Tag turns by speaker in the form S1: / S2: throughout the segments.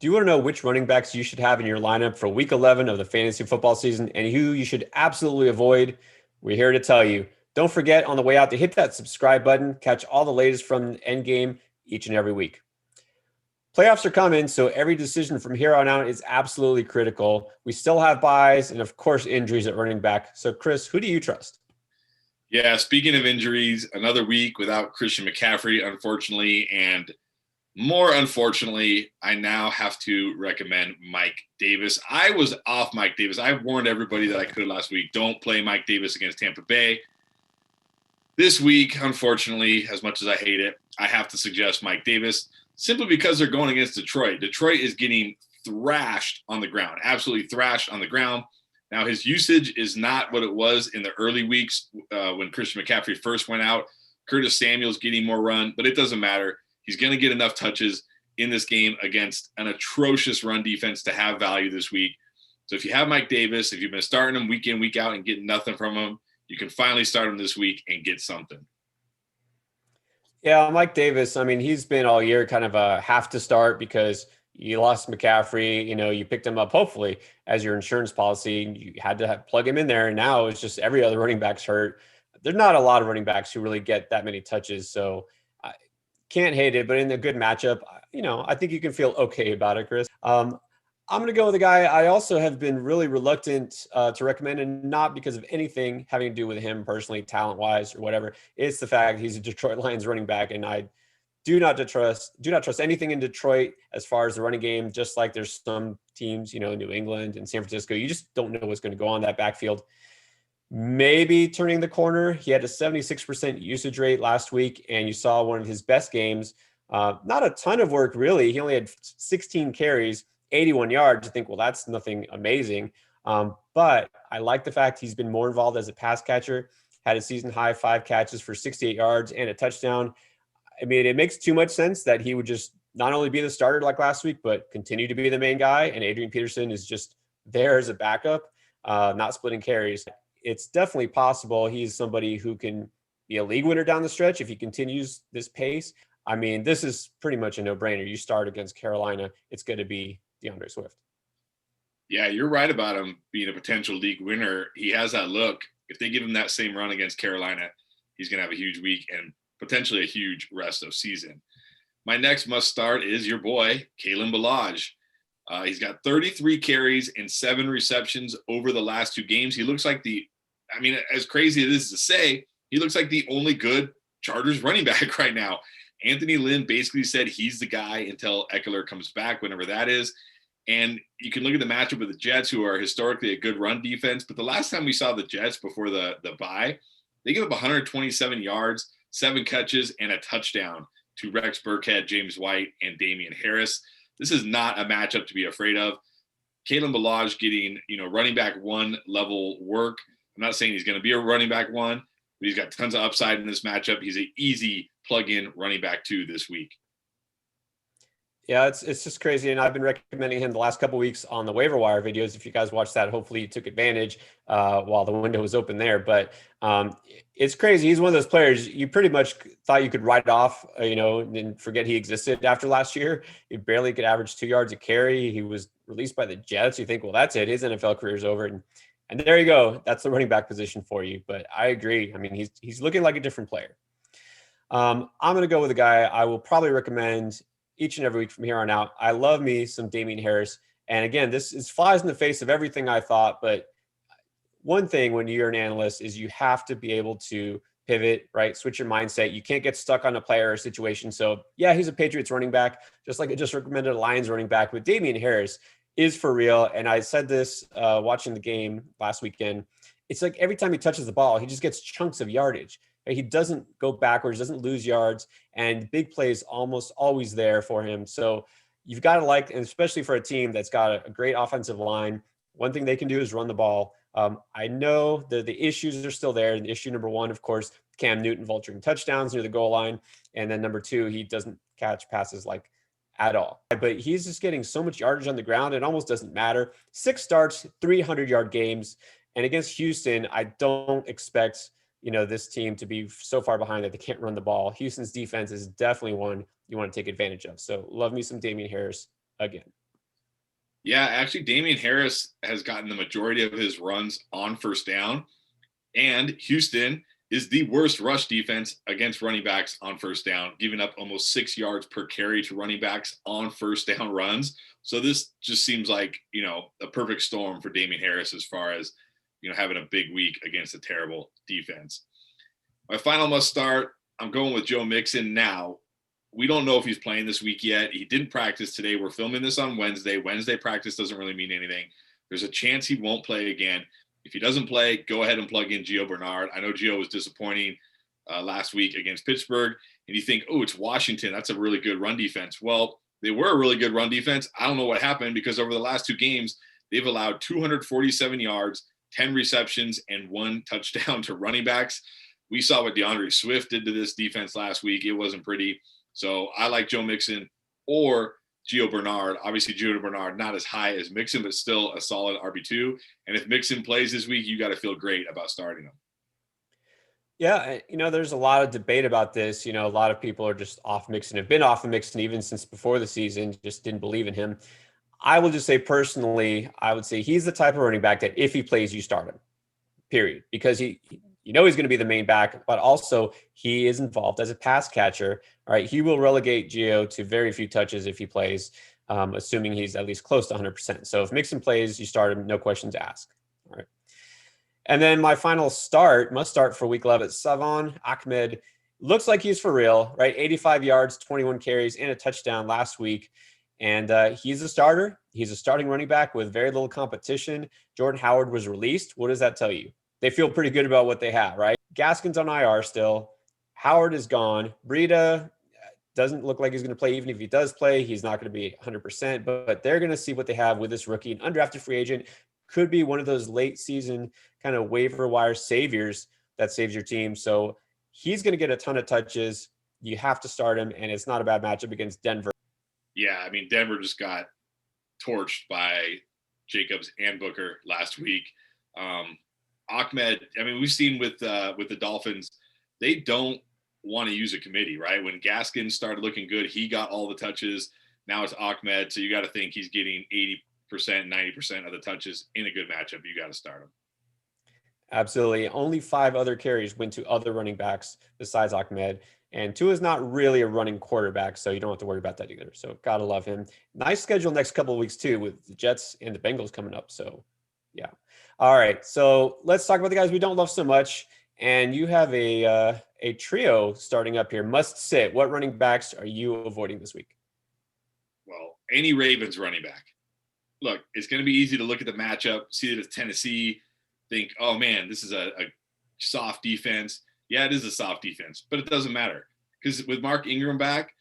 S1: Do you want to know which running backs you should have in your lineup for week 11 of the fantasy football season and who you should absolutely avoid? We're here to tell you. Don't forget on the way out to hit that subscribe button, catch all the latest from Endgame each and every week. Playoffs are coming, so every decision from here on out is absolutely critical. We still have buys and, of course, injuries at running back. So, Chris, who do you trust?
S2: Yeah, speaking of injuries, another week without Christian McCaffrey, unfortunately, and more unfortunately, I now have to recommend Mike Davis. I was off Mike Davis. I warned everybody that I could last week. Don't play Mike Davis against Tampa Bay. This week, unfortunately, as much as I hate it, I have to suggest Mike Davis simply because they're going against Detroit. Detroit is getting thrashed on the ground, absolutely thrashed on the ground. Now, his usage is not what it was in the early weeks when Christian McCaffrey first went out. Curtis Samuel's getting more run, but it doesn't matter. He's going to get enough touches in this game against an atrocious run defense to have value this week. So if you have Mike Davis, if you've been starting him week in, week out and getting nothing from him, you can finally start him this week and get something.
S1: Yeah, Mike Davis, I mean, he's been all year kind of a have to start because you lost McCaffrey. You picked him up hopefully as your insurance policy. You had to plug him in there. And now it's just every other running back's hurt. There's not a lot of running backs who really get that many touches. So I can't hate it, but in a good matchup, I think you can feel okay about it, Chris. I'm going to go with a guy I also have been really reluctant to recommend, and not because of anything having to do with him personally, talent-wise or whatever. It's the fact he's a Detroit Lions running back, and I do not trust anything in Detroit as far as the running game. Just like there's some teams, New England and San Francisco, you just don't know what's going to go on that backfield. Maybe turning the corner. He had a 76% usage rate last week, and you saw one of his best games. Not a ton of work, really. He only had 16 carries, 81 yards. I think, well, that's nothing amazing. But I like the fact he's been more involved as a pass catcher, had a season high 5 catches for 68 yards and a touchdown. I mean, it makes too much sense that he would just not only be the starter like last week, but continue to be the main guy. And Adrian Peterson is just there as a backup, not splitting carries. It's definitely possible he's somebody who can be a league winner down the stretch if he continues this pace. I mean, this is pretty much a no-brainer. You start against Carolina, it's going to be DeAndre Swift.
S2: Yeah, you're right about him being a potential league winner. He has that look. If they give him that same run against Carolina, he's going to have a huge week and potentially a huge rest of season. My next must start is your boy, Kalen Ballage. He's got 33 carries and 7 receptions over the last 2 games. He looks like as crazy as it is to say, he looks like the only good Chargers running back right now. Anthony Lynn basically said he's the guy until Eckler comes back, whenever that is. And you can look at the matchup with the Jets, who are historically a good run defense. But the last time we saw the Jets before the bye, they gave up 127 yards, 7 catches, and a touchdown to Rex Burkhead, James White, and Damien Harris. This is not a matchup to be afraid of. Kalen Ballage getting, running back 1 level work. I'm not saying he's going to be a running back 1, but he's got tons of upside in this matchup. He's an easy plug-in running back 2 this week.
S1: Yeah, it's just crazy. And I've been recommending him the last couple of weeks on the waiver wire videos. If you guys watched that, hopefully you took advantage while the window was open there. But it's crazy. He's one of those players you pretty much thought you could write off, and forget he existed after last year. He barely could average 2 yards a carry. He was released by the Jets. You think, well, that's it. His NFL career is over. And there you go. That's the running back position for you. But I agree. I mean, he's looking like a different player. I'm going to go with a guy I will probably recommend each and every week from here on out. I love me some Damien Harris. And again, this is flies in the face of everything I thought. But one thing when you're an analyst is you have to be able to pivot, right? Switch your mindset. You can't get stuck on a player or situation. So yeah, he's a Patriots running back, just like I just recommended a Lions running back. But Damien Harris is for real. And I said this watching the game last weekend. It's like every time he touches the ball, he just gets chunks of yardage. He doesn't go backwards, doesn't lose yards, and big plays almost always there for him. So you've got to and especially for a team that's got a great offensive line, one thing they can do is run the ball. I know the issues are still there. And issue number 1, of course, Cam Newton vulturing touchdowns near the goal line. And then number 2, he doesn't catch passes at all. But he's just getting so much yardage on the ground, it almost doesn't matter. 6 starts, 300-yard games. And against Houston, I don't expect this team to be so far behind that they can't run the ball. Houston's defense is definitely one you want to take advantage of. So love me some Damien Harris again.
S2: Yeah, actually, Damien Harris has gotten the majority of his runs on first down, and Houston is the worst rush defense against running backs on first down, giving up almost 6 yards per carry to running backs on first down runs. So this just seems like, a perfect storm for Damien Harris as far as, having a big week against a terrible defense. My final must start, I'm going with Joe Mixon now. We don't know if he's playing this week yet. He didn't practice today. We're filming this on Wednesday. Wednesday practice doesn't really mean anything. There's a chance he won't play again. If he doesn't play, go ahead and plug in Gio Bernard. I know Gio was disappointing last week against Pittsburgh, and you think, oh, it's Washington. That's a really good run defense. Well, they were a really good run defense. I don't know what happened because over the last 2 games, they've allowed 247 yards, 10 receptions, and 1 touchdown to running backs. We saw what DeAndre Swift did to this defense last week. It wasn't pretty. So I like Joe Mixon or Gio Bernard. Obviously, Gio Bernard not as high as Mixon, but still a solid RB2. And if Mixon plays this week, you got to feel great about starting him.
S1: Yeah, there's a lot of debate about this. A lot of people are just off Mixon, have been off of Mixon even since before the season, just didn't believe in him. I will just say personally, I would say he's the type of running back that if he plays, you start him, period. Because he's going to be the main back, but also he is involved as a pass catcher. All right, he will relegate Gio to very few touches if he plays, assuming he's at least close to 100%. So if Mixon plays, you start him, no questions asked. All right. And then my final must start for week 11, Salvon Ahmed. Looks like he's for real, right? 85 yards, 21 carries, and a touchdown last week. And he's a starter. He's a starting running back with very little competition. Jordan Howard was released. What does that tell you? They feel pretty good about what they have, right? Gaskin's on IR still. Howard is gone. Breida doesn't look like he's going to play. Even if he does play, he's not going to be 100%. But they're going to see what they have with this rookie. An undrafted free agent could be one of those late season kind of waiver wire saviors that saves your team. So he's going to get a ton of touches. You have to start him, and it's not a bad matchup against Denver.
S2: Yeah, I mean, Denver just got torched by Jacobs and Booker last week. Ahmed, I mean, we've seen with the Dolphins, they don't want to use a committee, right? When Gaskin started looking good, he got all the touches. Now it's Ahmed, so you got to think he's getting 80%, 90% of the touches in a good matchup. You got to start him.
S1: Absolutely. Only 5 other carries went to other running backs besides Ahmed. And Tua is not really a running quarterback, so you don't have to worry about that either. So gotta love him. Nice schedule next couple of weeks too, with the Jets and the Bengals coming up. So yeah. All right. So let's talk about the guys we don't love so much. And you have a trio starting up here. Must sit. What running backs are you avoiding this week?
S2: Well, any Ravens running back. Look, it's going to be easy to look at the matchup, see that it's Tennessee, think, oh man, this is a soft defense. Yeah, it is a soft defense, but it doesn't matter because with Mark Ingram back,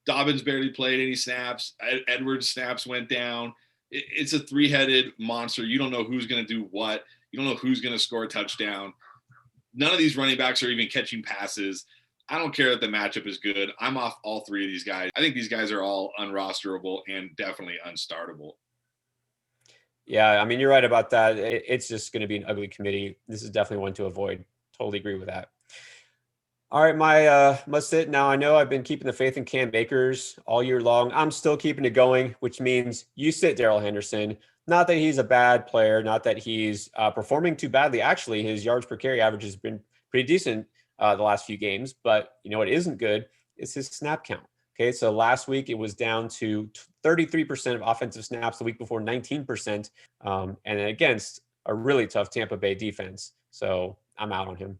S2: Dobbins barely played any snaps. Edwards' snaps went down. It's a 3-headed monster. You don't know who's going to do what. You don't know who's going to score a touchdown. None of these running backs are even catching passes. I don't care that the matchup is good. I'm off all 3 of these guys. I think these guys are all unrosterable and definitely unstartable.
S1: Yeah, I mean, you're right about that. It's just going to be an ugly committee. This is definitely one to avoid. Totally agree with that. All right, my must sit. Now, I know I've been keeping the faith in Cam Akers all year long. I'm still keeping it going, which means you sit Darrell Henderson. Not that he's a bad player, not that he's performing too badly. Actually, his yards per carry average has been pretty decent the last few games. But you know what isn't good is his snap count. Okay, so last week it was down to 33% of offensive snaps. The week before, 19%, and against a really tough Tampa Bay defense. So I'm out on him.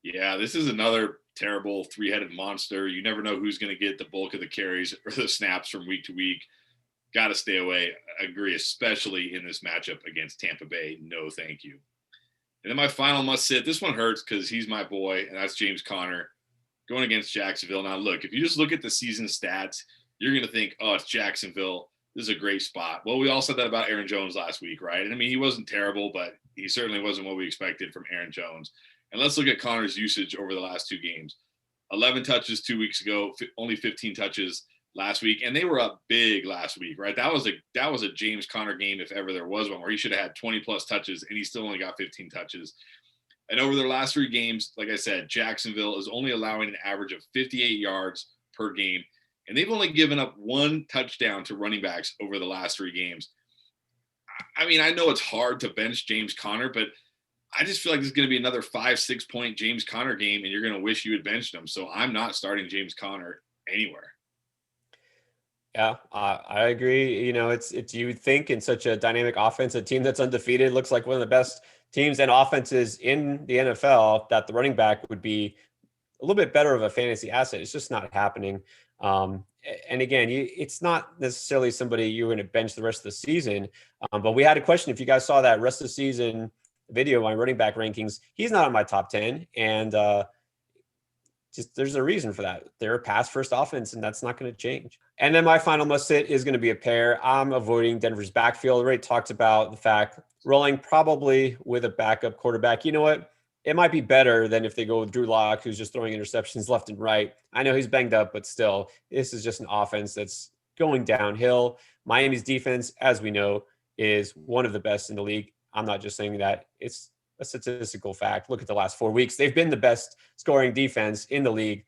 S2: Yeah, this is another terrible 3-headed monster. You never know who's going to get the bulk of the carries or the snaps from week to week. Got to stay away. I agree, especially in this matchup against Tampa Bay. No, thank you. And then my final must sit. This one hurts because he's my boy, and that's James Conner going against Jacksonville. Now, look, if you just look at the season stats, you're going to think, oh, it's Jacksonville. This is a great spot. Well, we all said that about Aaron Jones last week, right? And I mean, he wasn't terrible, but he certainly wasn't what we expected from Aaron Jones. And let's look at Connor's usage over the last 2 games. 11 touches 2 weeks ago, only 15 touches last week. And they were up big last week, right? That was a James Conner game, if ever there was one, where he should have had 20-plus touches, and he still only got 15 touches. And over their last 3 games, like I said, Jacksonville is only allowing an average of 58 yards per game. and they've only given up 1 touchdown to running backs over the last 3 games. I mean, I know it's hard to bench James Conner, but I just feel like this is going to be another 5-6 point James Conner game, and you're going to wish you had benched him. So I'm not starting James Conner anywhere.
S1: Yeah, I agree. You know, it's you would think in such a dynamic offense, a team that's undefeated looks like one of the best teams and offenses in the NFL, that the running back would be a little bit better of a fantasy asset. It's just not happening. And again, it's not necessarily somebody you're going to bench the rest of the season. But we had a question if you guys saw that rest of the season video on running back rankings. He's not on my top 10, and just there's a reason for that. They're a pass first offense, and that's not going to change. And then my final must sit is going to be a pair. I'm avoiding Denver's backfield. Already talked about the fact rolling probably with a backup quarterback. You know what? It might be better than if they go with Drew Lock, who's just throwing interceptions left and right. I know he's banged up, but still, this is just an offense that's going downhill. Miami's defense, as we know, is one of the best in the league. I'm not just saying that. It's a statistical fact. Look at the last 4 weeks. They've been the best scoring defense in the league.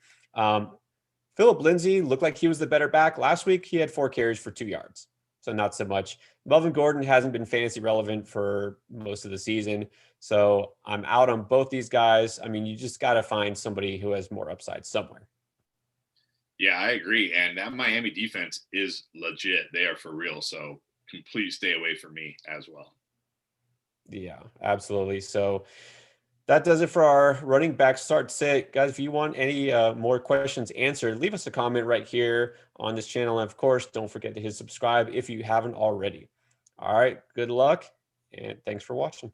S1: Phillip Lindsay looked like he was the better back. Last week, he had 4 carries for 2 yards. So not so much. Melvin Gordon hasn't been fantasy relevant for most of the season. So I'm out on both these guys. I mean, you just got to find somebody who has more upside somewhere.
S2: Yeah, I agree. And that Miami defense is legit. They are for real. So completely stay away from me as well.
S1: Yeah, absolutely. So that does it for our running back start sit. Guys, if you want any more questions answered, leave us a comment right here on this channel. And of course, don't forget to hit subscribe if you haven't already. All right, good luck, and thanks for watching.